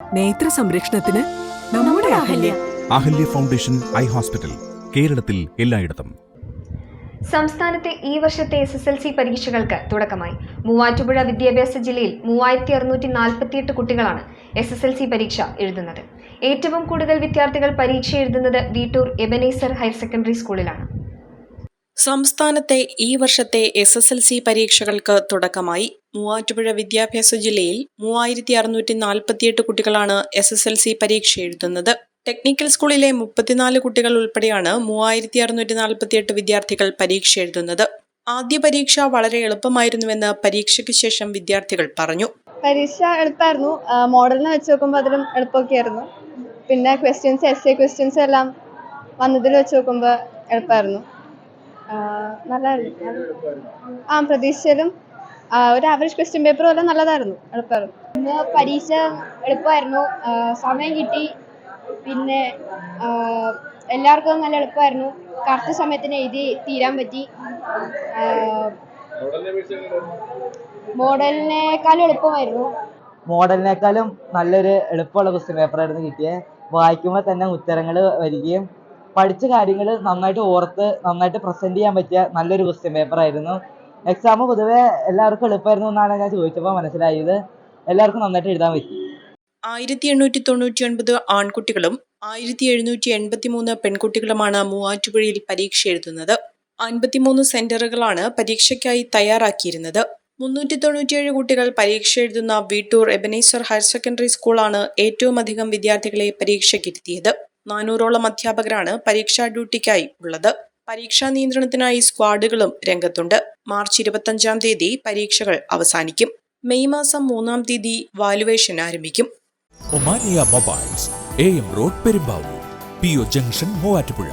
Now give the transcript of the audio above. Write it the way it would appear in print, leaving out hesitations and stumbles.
നേത്ര സംരക്ഷണത്തിന് നമ്മുടെ Ahalya. Ahalya foundation eye hospital, കേരളത്തിൽ എല്ലായിടത്തും. സംസ്ഥാനത്തെ ഈ വർഷത്തെ SSLC പരീക്ഷകൾക്ക് തുടക്കമായി. മൂവാറ്റുപുഴ വിദ്യാഭ്യാസ ജില്ലയിൽ 3648 കുട്ടികളാണ് SSLC പരീക്ഷ എഴുതുന്നത്. ഏറ്റവും കൂടുതൽ വിദ്യാർത്ഥികൾ പരീക്ഷ എഴുതുന്നത് വീട്ടൂർ എബനേസർ ഹയർ സെക്കൻഡറി സ്കൂളിലാണ്. സംസ്ഥാനത്തെ ഈ വർഷത്തെ SSLC പരീക്ഷകൾക്ക് തുടക്കമായി. മൂവാറ്റുപുഴ വിദ്യാഭ്യാസ ജില്ലയിൽ 3648 കുട്ടികളാണ് SSLC പരീക്ഷ എഴുതുന്നത്. ടെക്നിക്കൽ സ്കൂളിലെ 34 കുട്ടികൾ ഉൾപ്പെടെയാണ് 3648 വിദ്യാർത്ഥികൾ പരീക്ഷ എഴുതുന്നത്. ആദ്യ പരീക്ഷ വളരെ എളുപ്പമായിരുന്നുവെന്ന് പരീക്ഷയ്ക്ക് ശേഷം വിദ്യാർത്ഥികൾ പറഞ്ഞു. പരീക്ഷ എളുപ്പമായിരുന്നു. മോഡലിനെ വെച്ച് നോക്കുമ്പോൾ അതിലും എളുപ്പമൊക്കെയായിരുന്നു. പിന്നെ essay ക്വസ്റ്റ്യൻസ് എല്ലാം വന്നതിൽ വെച്ച് നോക്കുമ്പോൾ എളുപ്പമായിരുന്നു. നല്ലതായിരുന്നു. പ്രതീക്ഷയിലും ഒരു ആവറേജ് ക്വസ്റ്റ്യൻ പേപ്പർ പോലെ നല്ലതായിരുന്നു, എളുപ്പമായിരുന്നു. ഇന്ന് പരീക്ഷ എളുപ്പമായിരുന്നു, സമയം കിട്ടി. പിന്നെ എല്ലാവർക്കും നല്ല എളുപ്പമായിരുന്നു. കറക്റ്റ് സമയത്തിന് എഴുതി തീരാൻ പറ്റി. മോഡലിനേക്കാളും എളുപ്പമായിരുന്നു. മോഡലിനേക്കാളും നല്ലൊരു എളുപ്പമുള്ള ക്വസ്റ്റ്യൻ പേപ്പറായിരുന്നു കിട്ടിയത്. വായിക്കുമ്പോൾ തന്നെ ഉത്തരങ്ങൾ വരികയും പഠിച്ച കാര്യങ്ങൾ നന്നായിട്ട് ഓർത്ത് നന്നായിട്ട് പ്രസന്റ് ചെയ്യാൻ പറ്റിയ നല്ലൊരു ക്വസ്റ്റ്യൻ പേപ്പറായിരുന്നു. എക്സാം പൊതുവെ എല്ലാവർക്കും എളുപ്പമായിരുന്നു എന്നാണ് ഞാൻ ചോദിച്ചപ്പോൾ മനസ്സിലായത്. എല്ലാവർക്കും നന്നായിട്ട് എഴുതാൻ പറ്റി. 1899 ആൺകുട്ടികളും 1783 പെൺകുട്ടികളുമാണ് മൂവാറ്റുപുഴയിൽ പരീക്ഷ എഴുതുന്നത്. 53 സെന്ററുകളാണ് പരീക്ഷയ്ക്കായി തയ്യാറാക്കിയിരുന്നത്. 397 കുട്ടികൾ പരീക്ഷ എഴുതുന്ന വീട്ടൂർ എബനേസർ ഹയർ സെക്കൻഡറി സ്കൂളാണ് ഏറ്റവും അധികം വിദ്യാർത്ഥികളെ പരീക്ഷയ്ക്കിരുത്തിയത്. 400ഓളം അധ്യാപകരാണ് പരീക്ഷാ ഡ്യൂട്ടിക്കായി ഉള്ളത്. പരീക്ഷാ നിയന്ത്രണത്തിനായി സ്ക്വാഡുകളും രംഗത്തുണ്ട്. മാർച്ച് 25-ാം തീയതി പരീക്ഷകൾ അവസാനിക്കും. മെയ് മാസം 3-ാം തീയതി വാലുവേഷൻ ആരംഭിക്കും. Omania mobiles, AM road, Perumbavoor, PO junction, Muvattupuzha.